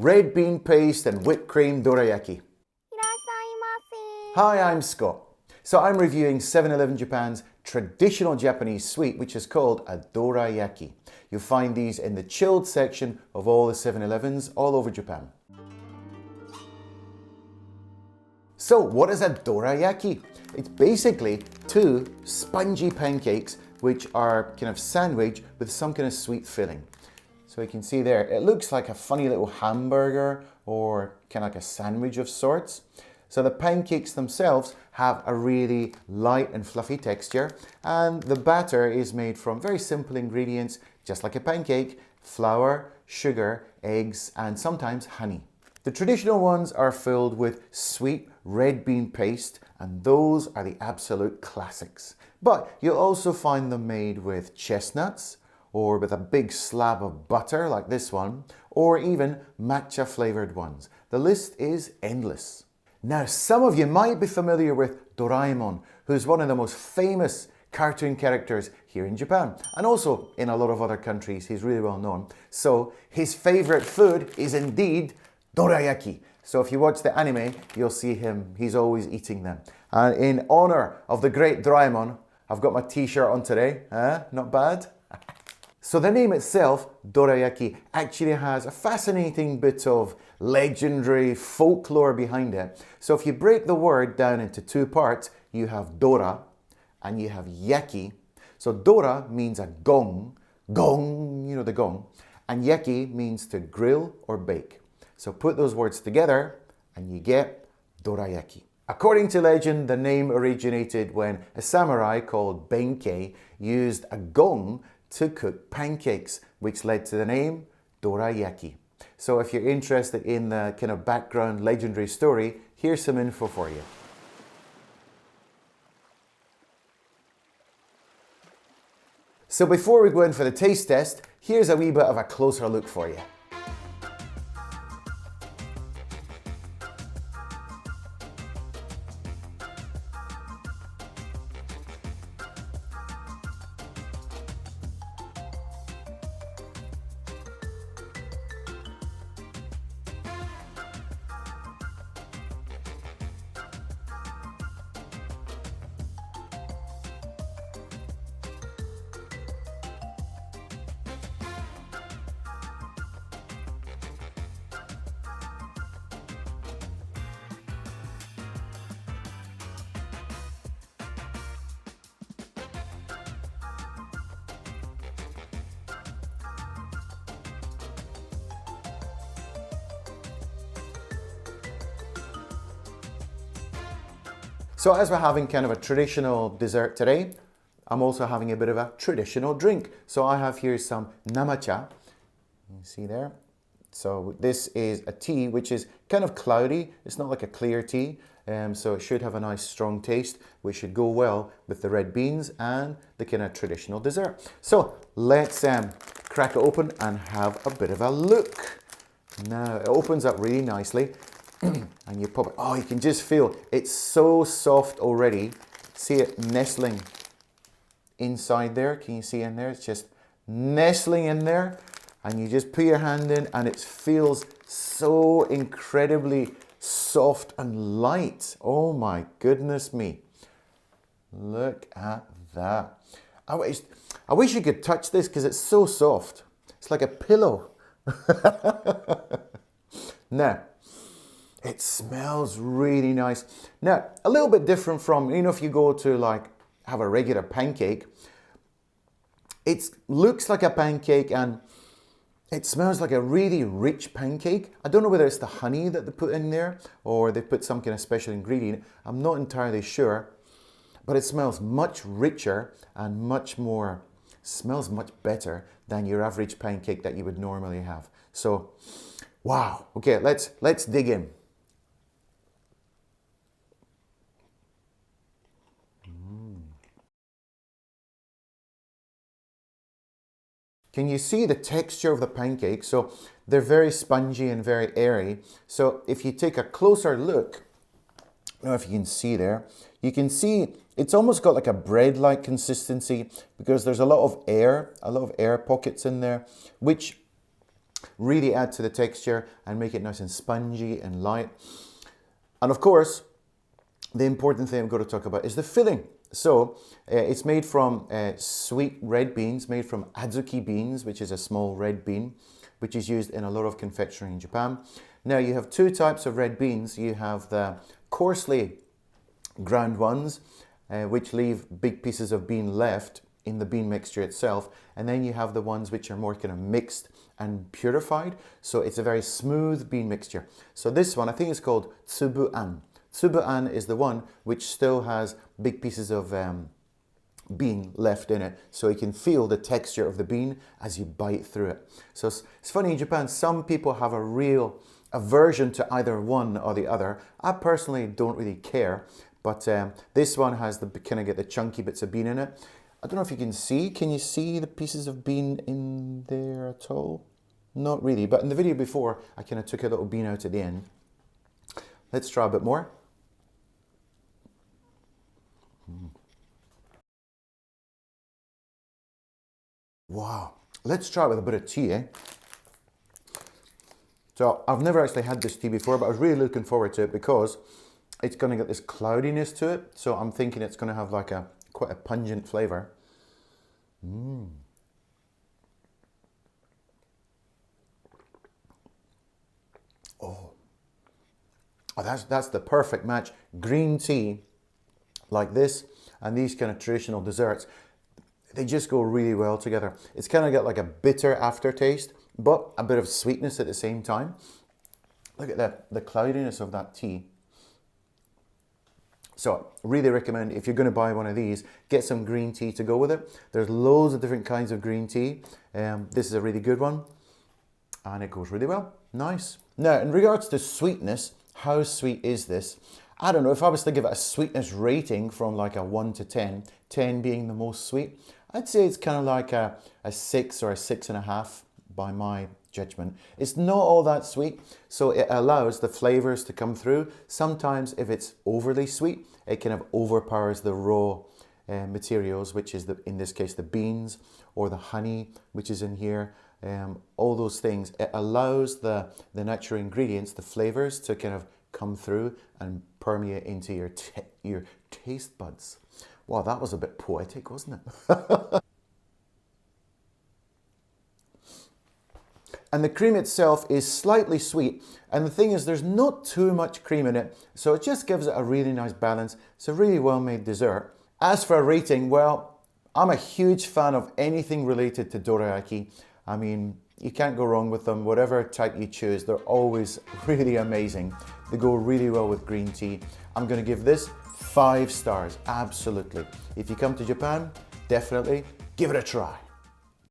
Red bean paste and whipped cream dorayaki. Hi, I'm Scott. So I'm reviewing 7-Eleven Japan's traditional Japanese sweet, which is called a dorayaki. You'll find these in the chilled section of all the 7-Elevens all over Japan. So what is a dorayaki? It's basically two spongy pancakes which are kind of sandwiched with some kind of sweet filling. So you can see there, it looks like a funny little hamburger or kind of like a sandwich of sorts. So the pancakes themselves have a really light and fluffy texture, and the batter is made from very simple ingredients, just like a pancake: flour, sugar, eggs, and sometimes honey. The traditional ones are filled with sweet red bean paste, and those are the absolute classics. But you'll also find them made with chestnuts, or with a big slab of butter like this one, or even matcha flavored ones. The list is endless. Now, some of you might be familiar with Doraemon, who's one of the most famous cartoon characters here in Japan, and also in a lot of other countries. He's really well known. So his favorite food is indeed dorayaki. So if you watch the anime, you'll see him, he's always eating them. And in honor of the great Doraemon, I've got my t-shirt on today. Not bad? So the name itself, dorayaki, actually has a fascinating bit of legendary folklore behind it. So if you break the word down into two parts, you have dora and you have yaki. So dora means a gong, gong, you know, the gong, and yaki means to grill or bake. So put those words together and you get dorayaki. According to legend, the name originated when a samurai called Benkei used a gong to cook pancakes, which led to the name Dorayaki. So if you're interested in the kind of background legendary story, here's some info for you. So before we go in for the taste test, here's a wee bit of a closer look for you. So as we're having kind of a traditional dessert today, I'm also having a bit of a traditional drink. So I have here some namacha, you see there. So this is a tea which is kind of cloudy. It's not like a clear tea, so it should have a nice strong taste, which should go well with the red beans and the kind of traditional dessert. So let's crack it open and have a bit of a look. Now it opens up really nicely. And you pop it, oh, you can just feel it's so soft already. See it nestling inside there. Can you see in there? It's just nestling in there. And you just put your hand in and it feels so incredibly soft and light. Oh my goodness me. Look at that. I wish you could touch this because it's so soft. It's like a pillow. Now, it smells really nice. Now, a little bit different from, you know, if you go to like have a regular pancake, it looks like a pancake and it smells like a really rich pancake. I don't know whether it's the honey that they put in there or they put some kind of special ingredient. I'm not entirely sure, but it smells much richer and smells much better than your average pancake that you would normally have. So, wow. Okay, let's dig in. Can you see the texture of the pancake? So they're very spongy and very airy. So if you take a closer look, I don't know if you can see there, you can see it's almost got like a bread-like consistency because there's a lot of air pockets in there, which really add to the texture and make it nice and spongy and light. And of course, the important thing I've got to talk about is the filling. So it's made from sweet red beans, made from adzuki beans, which is a small red bean, which is used in a lot of confectionery in Japan. Now you have two types of red beans. You have the coarsely ground ones, which leave big pieces of bean left in the bean mixture itself. And then you have the ones which are more kind of mixed and purified. So it's a very smooth bean mixture. So this one, I think it's called tsubu-an. Tsubu-an is the one which still has big pieces of bean left in it, so you can feel the texture of the bean as you bite through it. So it's funny, in Japan, some people have a real aversion to either one or the other. I personally don't really care, but this one has the kind of get the chunky bits of bean in it. I don't know if you can you see the pieces of bean in there at all? Not really, but in the video before, I kind of took a little bean out at the end. Let's try a bit more. Wow, let's try it with a bit of tea, eh? So I've never actually had this tea before, but I was really looking forward to it because it's going to get this cloudiness to it. So I'm thinking it's going to have like quite a pungent flavour. Oh, that's the perfect match. Green tea like this and these kind of traditional desserts, they just go really well together. It's kind of got like a bitter aftertaste, but a bit of sweetness at the same time. Look at the cloudiness of that tea. So really recommend, if you're going to buy one of these, get some green tea to go with it. There's loads of different kinds of green tea. This is a really good one and it goes really well. Nice. Now, in regards to sweetness, how sweet is this? I don't know, if I was to give it a sweetness rating from like a 1 to 10, 10 being the most sweet, I'd say it's kind of like a 6 or a 6.5 by my judgment. It's not all that sweet, so it allows the flavors to come through. Sometimes if it's overly sweet, it kind of overpowers the raw materials, which is in this case the beans or the honey, which is in here. All those things. It allows the natural ingredients, the flavors, to kind of come through and permeate into your taste buds. Wow, that was a bit poetic, wasn't it? And the cream itself is slightly sweet. And the thing is, there's not too much cream in it, so it just gives it a really nice balance. It's a really well-made dessert. As for a rating, well, I'm a huge fan of anything related to dorayaki. I mean, you can't go wrong with them. Whatever type you choose, they're always really amazing. They go really well with green tea. I'm going to give this 5 stars, absolutely. If you come to Japan, definitely give it a try.